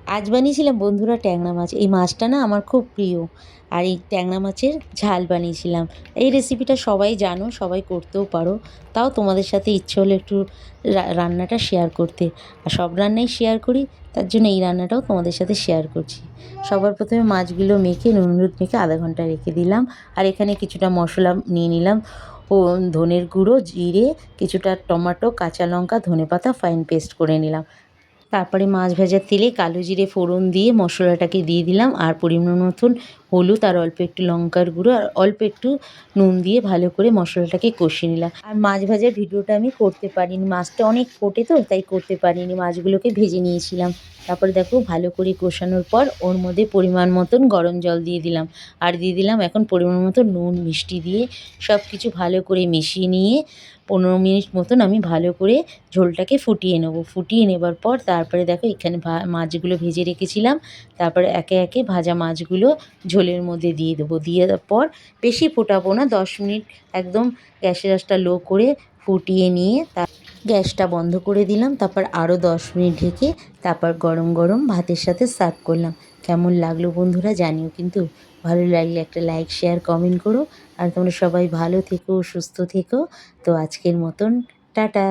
আজ বানিয়েছিলাম বন্ধুরা ট্যাংরা মাছ। এই মাছটা না আমার খুব প্রিয়। আর এই ট্যাংরা মাছের ঝাল বানিয়েছিলাম। এই রেসিপিটা সবাই জানো, সবাই করতেও পারো। তাও তোমাদের সাথে ইচ্ছে হলো একটু রান্নাটা শেয়ার করতে। আর সব রান্নাই শেয়ার করি, তার জন্য এই রান্নাটাও তোমাদের সাথে শেয়ার করছি। সবার প্রথমে মাছগুলো মেখে নুন হলুদ মেখে আধা ঘন্টা রেখে দিলাম। আর এখানে কিছুটা মশলা নিয়ে নিলাম। ও ধনের গুঁড়ো, জিরে, কিছুটা টমেটো, কাঁচা লঙ্কা, ধনেপাতা ফাইন পেস্ট করে নিলাম। তারপরে মাছ ভাজার তেলে কালো জিরে ফোড়ন দিয়ে মশলাটাকে দিয়ে দিলাম, আর পরিমাণ মতন হলুদ আর অল্প একটু লঙ্কার গুঁড়ো আর অল্প একটু নুন দিয়ে ভালো করে মশলাটাকে কষিয়ে নিলাম। আর মাছ ভাজার ভিডিওটা আমি করতে পারিনি, মাছটা অনেক ফোটে তো তাই করতে পারিনি, মাছগুলোকে ভেজে নিয়েছিলাম। তারপরে দেখো ভালো করে কষানোর পর ওর মধ্যে পরিমাণ মতন গরম জল দিয়ে দিলাম, আর দিয়ে দিলাম এখন পরিমাণ মতো নুন মিষ্টি দিয়ে সব কিছু ভালো করে মিশিয়ে নিয়ে 15 মিনিট মতন আমি ভালো করে ঝোলটাকে ফুটিয়ে নেবো। ফুটিয়ে নেবার পর তারপরে দেখো এখানে মাছগুলো ভেজে রেখেছিলাম, তারপরে একে একে ভাজা মাছগুলো ঝোলের মধ্যে দিয়ে দেবো। দিয়ে দেওয়ার পর বেশি ফোটাবো না, 10 মিনিট একদম গ্যাসের আঁচটা লো করে ফুটিয়ে নিয়ে গ্যাসটা বন্ধ করে দিলাম। তারপর আরও 10 মিনিট ঢেকে তারপর গরম গরম ভাতের সাথে সার্ভ করলাম। কেমন লাগলো বন্ধুরা জানিও কিন্তু। ভালো লাগলে একটা লাইক শেয়ার কমেন্ট করো। আর তোমরা সবাই ভালো থেকো, সুস্থ থেকো। তো আজকের মতন টাটা।